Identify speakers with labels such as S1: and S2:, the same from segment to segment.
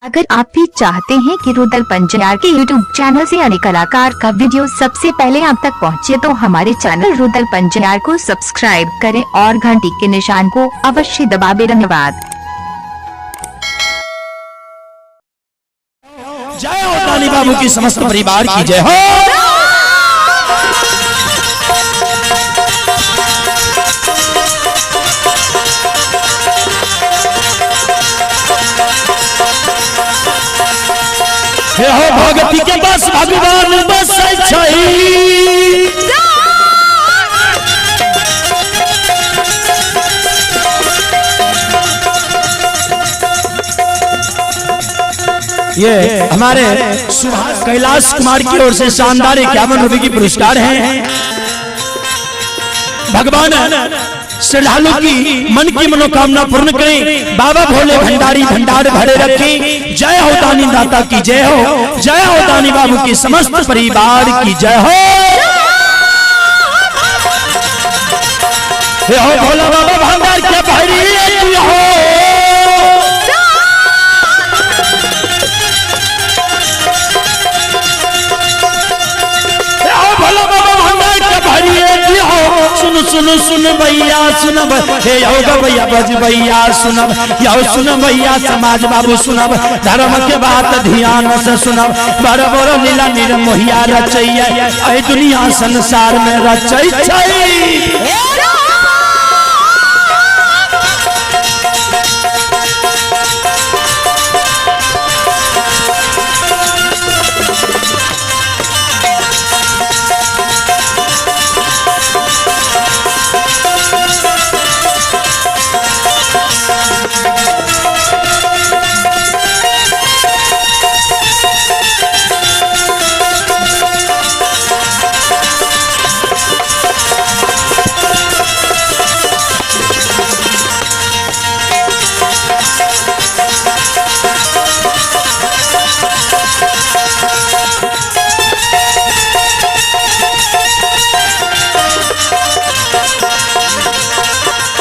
S1: अगर आप भी चाहते हैं कि रुदल पंचार के YouTube चैनल से अन्य कलाकार का वीडियो सबसे पहले आप तक पहुंचे, तो हमारे चैनल रुदल पंचार को सब्सक्राइब करें और घंटी के निशान को अवश्य दबाएं। धन्यवाद।
S2: जय हो दानी बाबू की समस्त परिवार की जय हो। हे हो भगती के बस भगवान बस ये हमारे सुभाष कैलाश कुमार की ओर से शानदार 51 रुपए की पुरस्कार है। भगवान श्रद्धालु की मन की मनोकामना पूर्ण करें। बाबा भोले भंडारी भंडार भरे रखें। जय हो दानी दाता की जय हो। जय हो दानी बाबू की समस्त परिवार की जय हो। हे हो भोला बाबा भंडार के भरी हो। सुन सुन भैया सुन हे योगा भैया बज भैया सुनब यो सुन भैया समाज बाबू सुनब धर्म के बात ध्यान से सुनब बड़ बड़ लीला निर्मोहिया रचैया ऐ दुनिया संसार में रचै।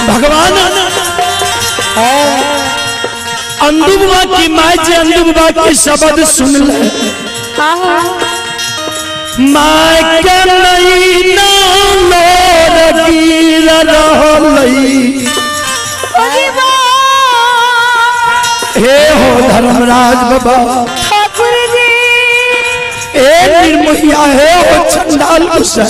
S2: भगवान अंदुबा की माय जे अंदुबा की शब्द सुन ले माय के नहीं ना लोर गिर रहलई। हे हो धर्मराज बाबा ठाकुर जी ए निर्मोहिया हे हो चंडाल गुस्सा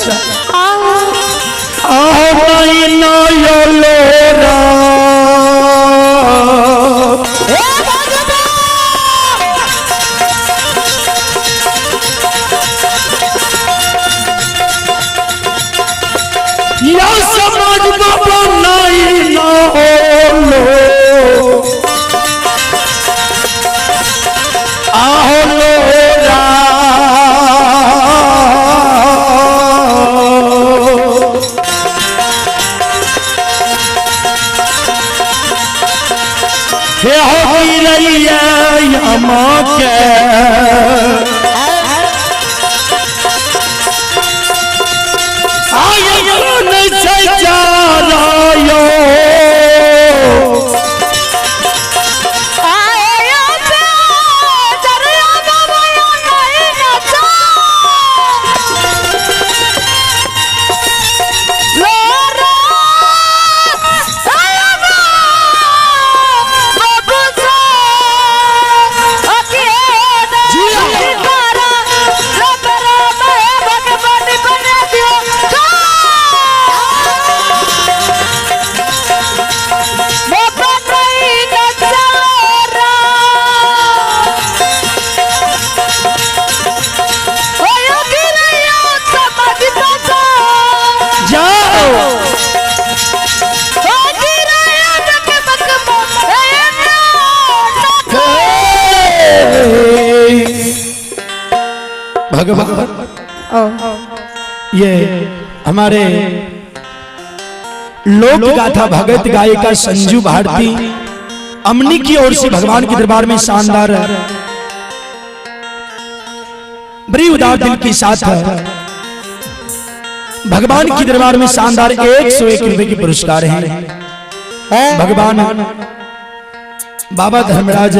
S2: समाज बाबा नहीं लो आहो लोरा हे हो रही के भगवान ये हमारे लोक गाथा भगत गायिका संजू भारती अमनी की ओर से भगवान के दरबार में शानदार बड़ी उदार दिल के साथ भगवान के दरबार में शानदार 101 रुपए की पुरस्कार है। भगवान बाबा धर्मराज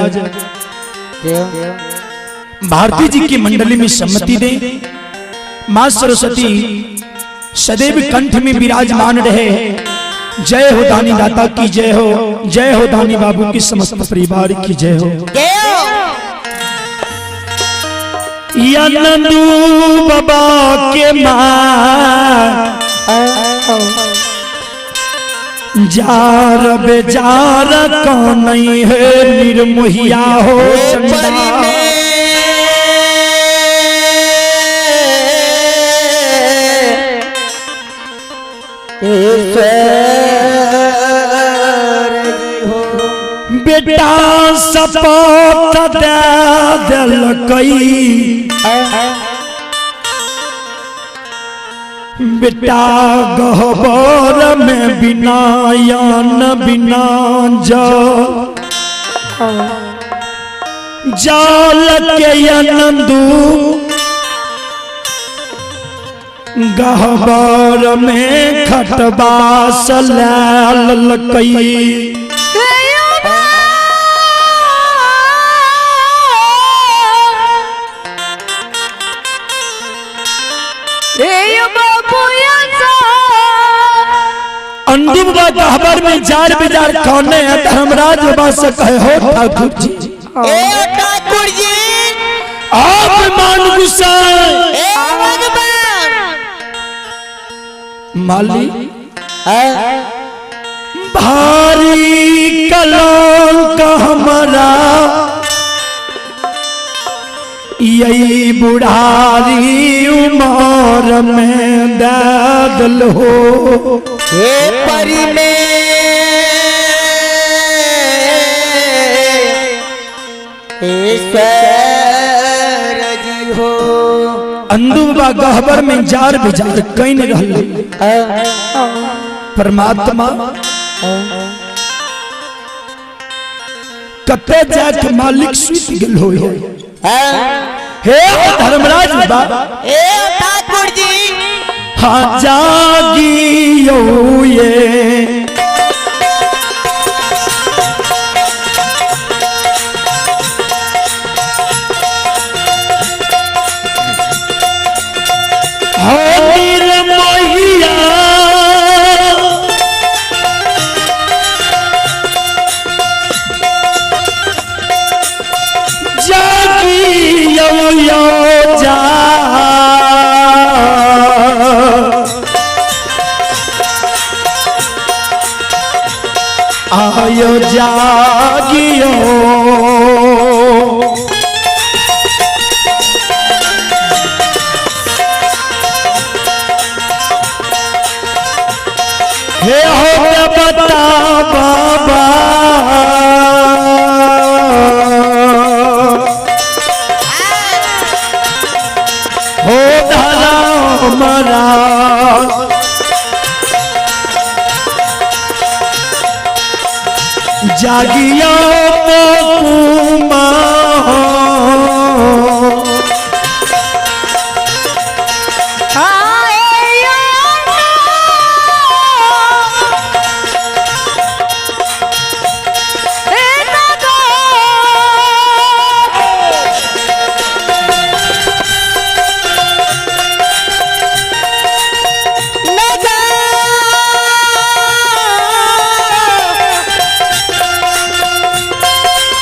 S2: भारती जी की मंडली में सम्मति दें। मां सरस्वती सदैव कंठ में विराजमान रहे। जय हो दानी दाता की जय हो, जय हो दानी बाबू की समस्त परिवार की जय हो। या नंदू बाबा के मां जार बेजार कौन नहीं है निर्मोहिया हो चंदा। बेटा सपोत दे दिल कई बेटा गहबर में बिना यान बिना जाल के नंदू गहबर में खटबास लाल कई। अंडुबा गहबर में जार बिजार कौने है धर्मराज बाबा से कहे हो ठाकुर जी।
S3: ठाकुर जी
S2: आप मान गुस्सा माली भारी कलंक हमारा यही बुढ़ारी उमर में दादल हो।
S3: हे परी में ईश्वर जी हो।
S2: अंदुबा गहबर में जार बिजार कहीं नहीं रहल परमात्मा कते जाके मालिक सुत गेल हो। हे धर्मराज बाबा
S3: ए ठाकुर जी
S2: हाँ जागियो ये आयो जागियो हे हो बता बाबा हो धरा मरा जागियो कुमा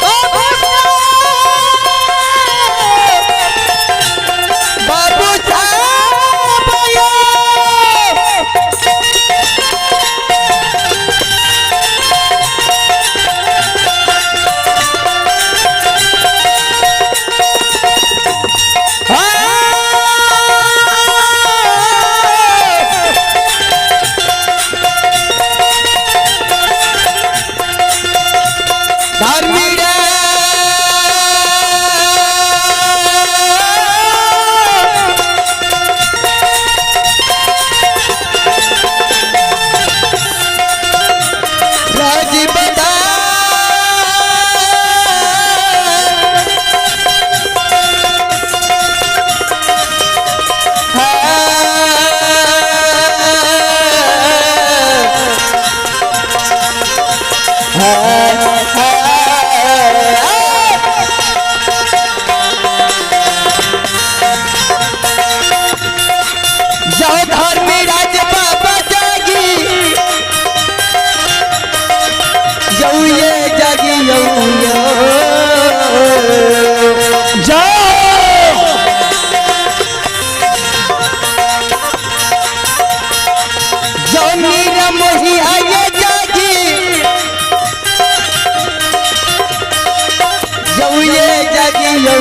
S3: ओ जगियो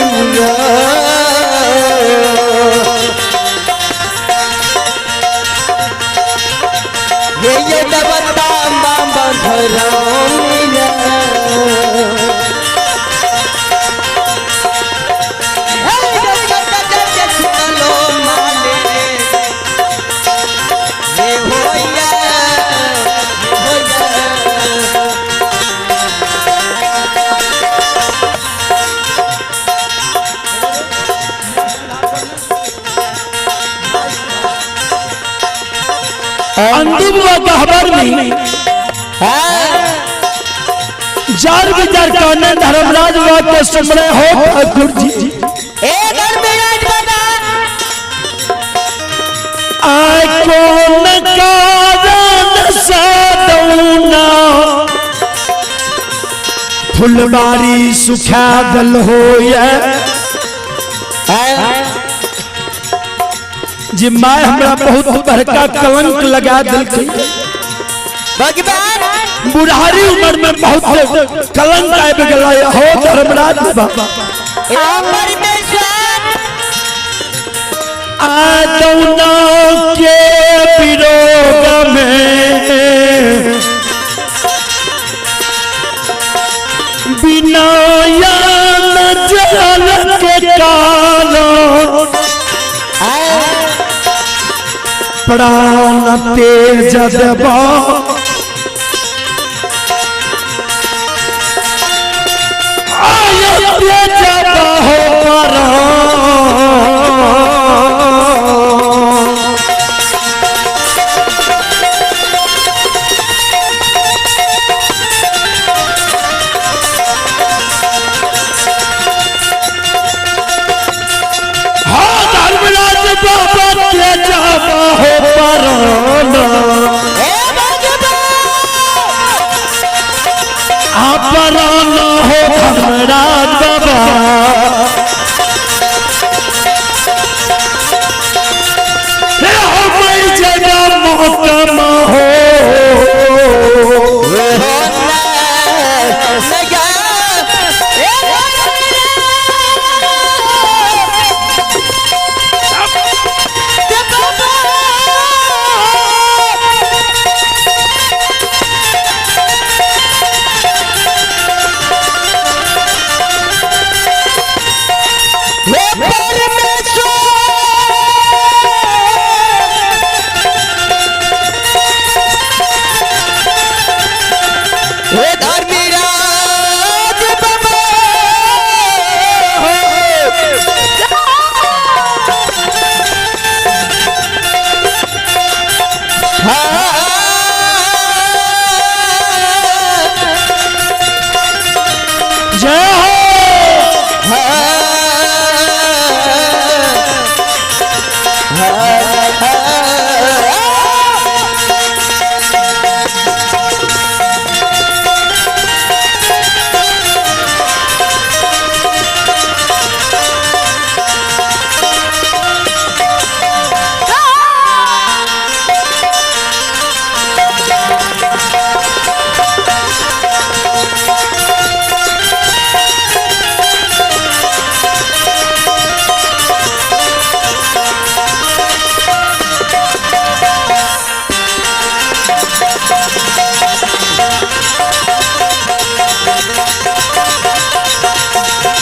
S3: ये डबता मामा धरोमिया चलो माले ये होया
S2: अंदुबा गहबर में जार विचार करने धर्मराज के सुमरे हो ठाकुर जी
S3: धर्मराज बता
S2: आय कौन कारण सादौना फुलबारी सुखा दल हो जी माय हमरा बहुत बड़का कलंक लगा दिल
S3: भगवान
S2: बुढ़ारी उम्र में बहुत कलंक आबि गेलै हो धर्मराज बाबा आदौना के विरोध में बिना यान जल के कारण प्राण तेज देवा आय तेज हो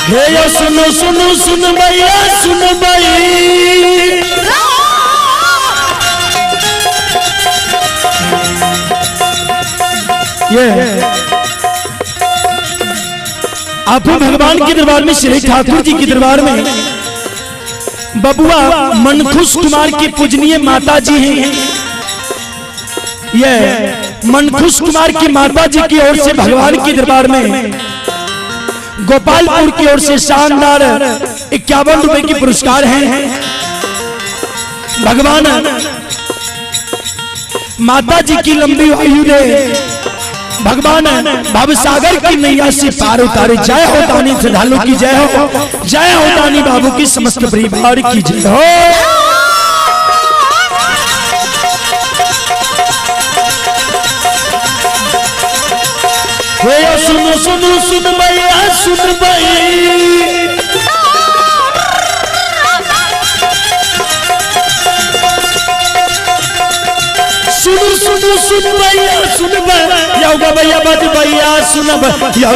S2: हे यो सुनो सुनो सुन भैया सुन भाई ये आप भगवान के दरबार में श्री ठाकुर जी के दरबार में बबुआ मनखुश कुमार की पूजनीय माता जी हैं। ये मनखुश कुमार की माता जी की ओर से भगवान के दरबार में गोपालपुर की ओर से शानदार 51 रुपए की पुरस्कार हैं। भगवान माता जी की लंबी आयु दे, भगवान भवसागर की नैया से पार उतारे। जय हो दानी श्रद्धालु की जय हो, जय हो दानी बाबू की समस्त परिवार की जय हो। हे सुनो सुनो सुन भैया सुन भैया सुन सुन सुन भैया सुन भैया भैया बज भैया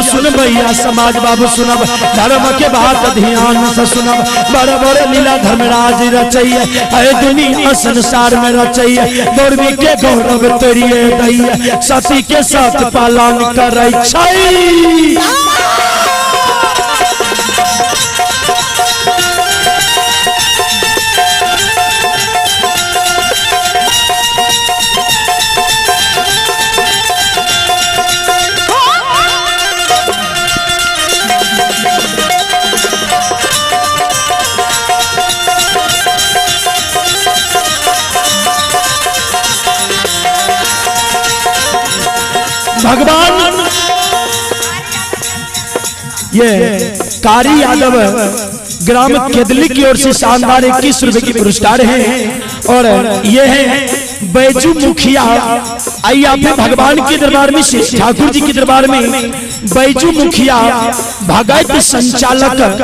S2: सुन भैया समाज बाबू सुनब धर्म के बात ध्यान से सुनब बड़े बड़े लीला धर्मराज रचैया है दुनिया संसार में रचैया गौरवी के गौरव तोरिए दैया सती के साथ पालन करे छै। भगवान ये कारी यादव ग्राम केदली की ओर से शानदार 21 रुपए की पुरस्कार है और ये है बैजू मुखिया। आइए आपने भगवान के दरबार में से ठाकुर जी के दरबार में बैजू मुखिया भगत संचालक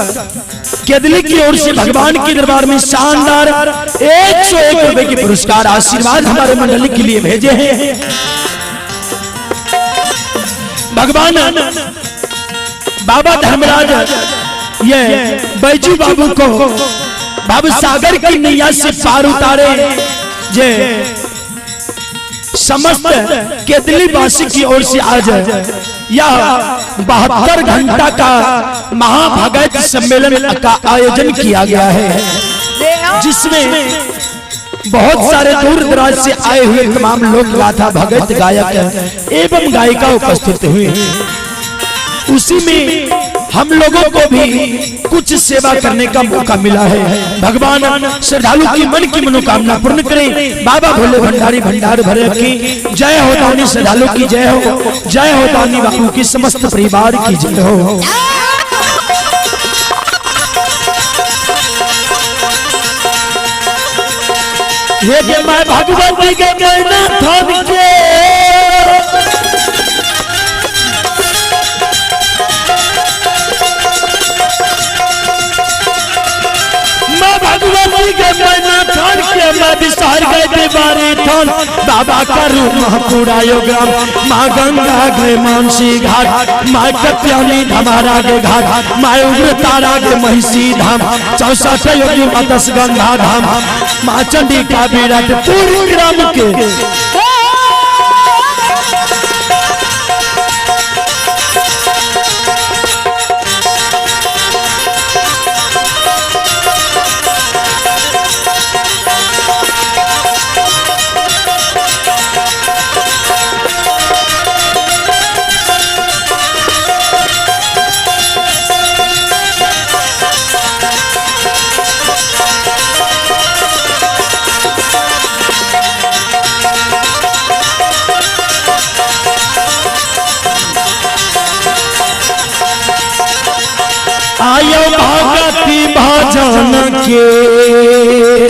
S2: केदली की ओर से भगवान के दरबार में शानदार 101 रुपए की पुरस्कार आशीर्वाद हमारे मंडली के लिए भेजे हैं। भगवान बाबा धर्मराज ये बैजू बाबू को बाबू सागर की नैया से पार उतारे जे समस्त केदली वासी की ओर से आज यह 72 घंटा का महाभगत सम्मेलन का आयोजन किया गया है जिसमें बहुत सारे दूर दराज से आए हुए तमाम लोक गाथा भगत गायक एवं गायिका उपस्थित हुए हैं। उसी में हम लोगों को भी कुछ सेवा करने का मौका मिला है। भगवान श्रद्धालु की मन की मनोकामना पूर्ण करें। बाबा भोले भंडारी भंडार भरे की जय हो। दानी श्रद्धालु की जय हो। जय हो दानी बाबू की समस्त परिवार की जय हो। ये मैं भगवती के कहना थाम के मैं भगवती के कहना थाम के मैं विसार गए दीवारे थान बाबा का रूप महापुरा योग्राम माँ गंगा गए मानसी घाट माँ कत्यानी धमारा के घाट माँ उग्र तारा के महिषी धाम 64 योगी मतस गंगा धाम माँ चंडी का विराट पूरी ग्राम के आयो भगती भजन के